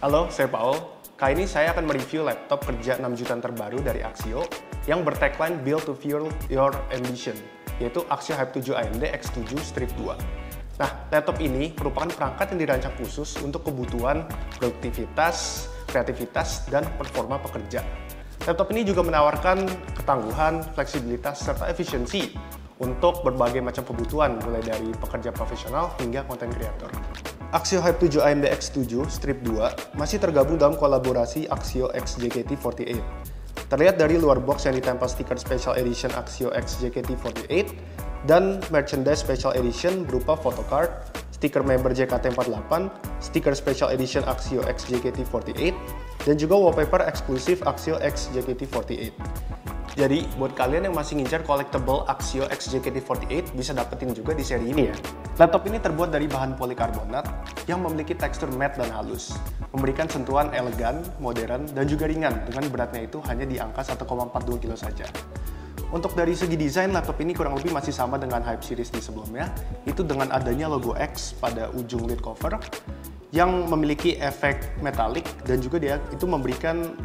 Halo, saya Paul. Kali ini saya akan mereview laptop kerja 6 jutaan terbaru dari Axio yang bertagline Build to Fuel Your Ambition, yaitu Axio Hype 7 AMD X7 Strip 2. Nah, laptop ini merupakan perangkat yang dirancang khusus untuk kebutuhan produktivitas, kreativitas, dan performa pekerja. Laptop ini juga menawarkan ketangguhan, fleksibilitas, serta efisiensi untuk berbagai macam kebutuhan, mulai dari pekerja profesional hingga konten kreator. Axio Hype 7 AMD X7 Strip 2 masih tergabung dalam kolaborasi Axio X JKT48. Terlihat dari luar box yang ditempel stiker Special Edition Axio X JKT48 dan merchandise Special Edition berupa photocard, stiker member JKT48, stiker Special Edition Axio X JKT48, dan juga wallpaper eksklusif Axio X JKT48. Jadi, buat kalian yang masih ngincar collectible Axio X JKT48 bisa dapetin juga di seri ini ya. Laptop ini terbuat dari bahan polikarbonat yang memiliki tekstur matte dan halus, memberikan sentuhan elegan, modern, dan juga ringan dengan beratnya itu hanya di angka 1,42 kg saja. Untuk dari segi desain, laptop ini kurang lebih masih sama dengan Hype series di sebelumnya, itu dengan adanya logo X pada ujung lid cover yang memiliki efek metalik dan juga dia itu memberikan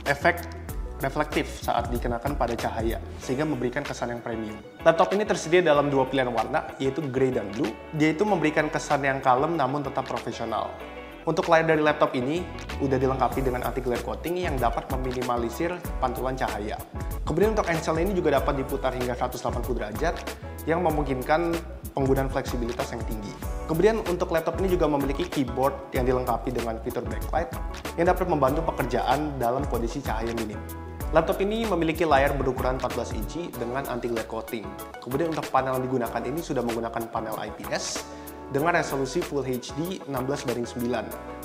efek reflektif saat dikenakan pada cahaya, sehingga memberikan kesan yang premium. Laptop ini tersedia dalam dua pilihan warna, yaitu grey dan blue. Dia itu memberikan kesan yang kalem namun tetap profesional. Untuk layar dari laptop ini, udah dilengkapi dengan anti-glare coating yang dapat meminimalisir pantulan cahaya. Kemudian untuk engsel ini juga dapat diputar hingga 180 derajat, yang memungkinkan penggunaan fleksibilitas yang tinggi. Kemudian untuk laptop ini juga memiliki keyboard yang dilengkapi dengan fitur backlight, yang dapat membantu pekerjaan dalam kondisi cahaya minim. Laptop ini memiliki layar berukuran 14 inci dengan anti-glare coating. Kemudian untuk panel yang digunakan ini sudah menggunakan panel IPS dengan resolusi Full HD 16:9,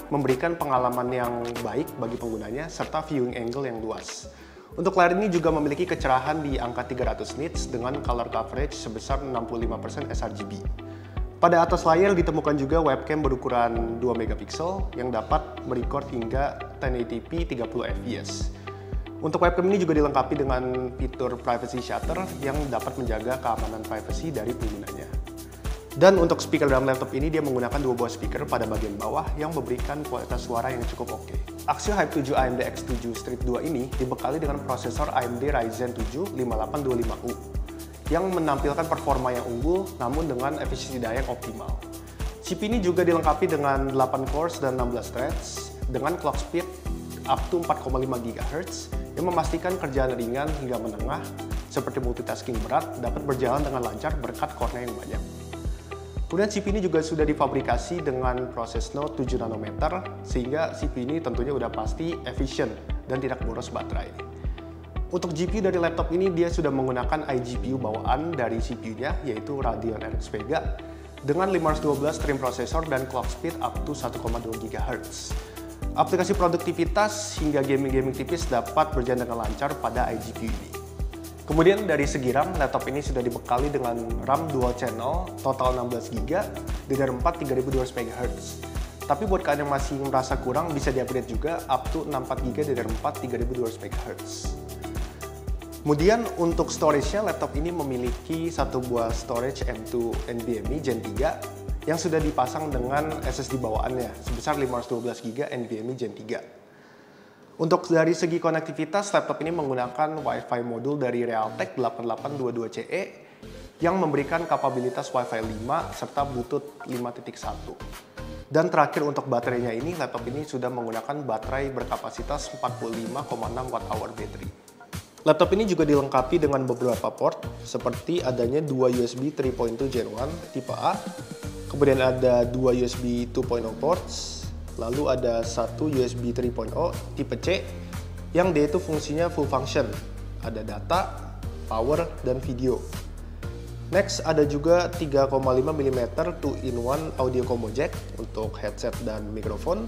memberikan pengalaman yang baik bagi penggunanya serta viewing angle yang luas. Untuk layar ini juga memiliki kecerahan di angka 300 nits dengan color coverage sebesar 65% sRGB. Pada atas layar ditemukan juga webcam berukuran 2 megapiksel yang dapat merecord hingga 1080p 30 fps. Untuk webcam ini juga dilengkapi dengan fitur privacy shutter yang dapat menjaga keamanan privacy dari penggunanya. Dan untuk speaker dalam laptop ini dia menggunakan dua buah speaker pada bagian bawah yang memberikan kualitas suara yang cukup oke. Axio Hype 7 AMD X7 Strip 2 ini dibekali dengan prosesor AMD Ryzen 7 5825U yang menampilkan performa yang unggul namun dengan efisiensi daya yang optimal. CPU ini juga dilengkapi dengan 8 cores dan 16 threads dengan clock speed up to 4,5 GHz yang memastikan kerjaan ringan hingga menengah seperti multitasking berat dapat berjalan dengan lancar berkat core-nya yang banyak. Kemudian CPU ini juga sudah difabrikasi dengan proses Snowd 7 nanometer sehingga CPU ini tentunya udah pasti efisien dan tidak boros baterai. Untuk GPU dari laptop ini dia sudah menggunakan iGPU bawaan dari CPU-nya yaitu Radeon RX Vega dengan 512 trim prosesor dan clock speed up to 1,2 GHz. Aplikasi produktivitas hingga gaming-gaming tipis dapat berjalan dengan lancar pada iGPU ini. Kemudian dari segi RAM, laptop ini sudah dibekali dengan RAM dual channel total 16GB DDR4 3200 MHz. Tapi buat kalian yang masih merasa kurang bisa di-upgrade juga up to 64GB DDR4 3200 MHz. Kemudian untuk storage-nya, laptop ini memiliki satu buah storage M2 NVMe Gen 3 yang sudah dipasang dengan SSD bawaannya sebesar 512GB NVMe Gen 3. Untuk dari segi konektivitas, laptop ini menggunakan Wi-Fi modul dari Realtek 8822CE yang memberikan kapabilitas Wi-Fi 5 serta Bluetooth 5.1. Dan terakhir untuk baterainya ini, laptop ini sudah menggunakan baterai berkapasitas 45,6 Wh battery. Laptop ini juga dilengkapi dengan beberapa port seperti adanya dua USB 3.2 Gen 1 tipe A, kemudian ada dua USB 2.0 ports, lalu ada satu USB 3.0 tipe C yang dia itu fungsinya full function, ada data, power, dan video. Next ada juga 3,5 mm 2-in-1 audio combo jack untuk headset dan mikrofon.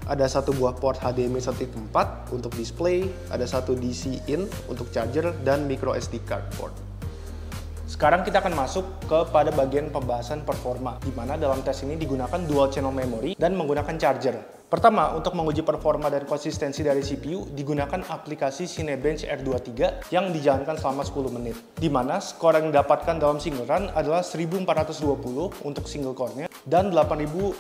Ada satu buah port HDMI 1.4 untuk display, ada satu DC in untuk charger, dan micro SD card port. Sekarang kita akan masuk kepada bagian pembahasan performa, di mana dalam tes ini digunakan dual channel memory dan menggunakan charger. Pertama, untuk menguji performa dan konsistensi dari CPU, digunakan aplikasi Cinebench R23 yang dijalankan selama 10 menit. Di mana skor yang didapatkan dalam single run adalah 1420 untuk single core-nya dan 8918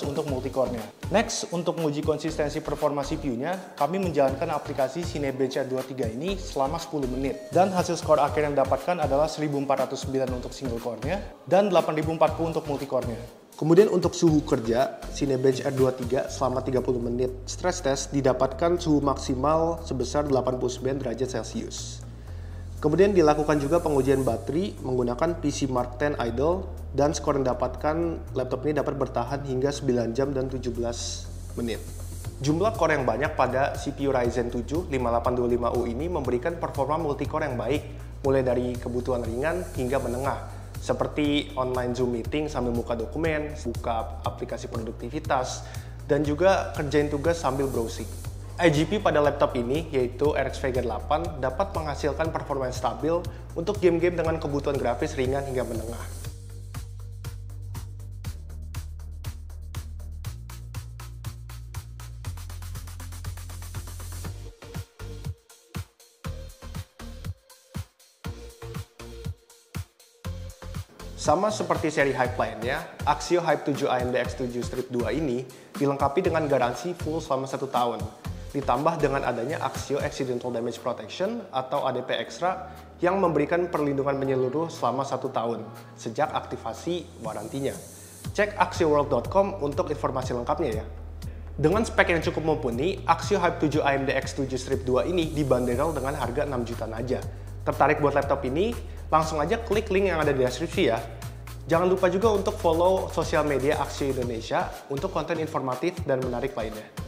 untuk multi-core-nya. Next, untuk menguji konsistensi performa CPU-nya, kami menjalankan aplikasi Cinebench R23 ini selama 10 menit. Dan hasil skor akhir yang didapatkan adalah 1409 untuk single core-nya dan 8040 untuk multi-core-nya. Kemudian untuk suhu kerja, Cinebench R23 selama 30 menit stress test didapatkan suhu maksimal sebesar 89 derajat Celcius. Kemudian dilakukan juga pengujian baterai menggunakan PC Mark X idle dan skor yang didapatkan laptop ini dapat bertahan hingga 9 jam dan 17 menit. Jumlah core yang banyak pada CPU Ryzen 7 5825U ini memberikan performa multi-core yang baik, mulai dari kebutuhan ringan hingga menengah, seperti online Zoom meeting sambil buka dokumen, buka aplikasi produktivitas, dan juga kerjain tugas sambil browsing. IGP pada laptop ini, yaitu RX Vega 8, dapat menghasilkan performa yang stabil untuk game-game dengan kebutuhan grafis ringan hingga menengah. Sama seperti seri Hype lainnya, Axio Hype 7 AMD X7 Strip 2 ini dilengkapi dengan garansi full selama 1 tahun, ditambah dengan adanya Axio Accidental Damage Protection atau ADP Extra yang memberikan perlindungan menyeluruh selama 1 tahun sejak aktivasi warantinya. Cek axioworld.com untuk informasi lengkapnya ya. Dengan spek yang cukup mumpuni, Axio Hype 7 AMD X7 Strip 2 ini dibanderol dengan harga 6 jutaan aja. Tertarik buat laptop ini? Langsung aja klik link yang ada di deskripsi ya. Jangan lupa juga untuk follow sosial media Axio Indonesia untuk konten informatif dan menarik lainnya.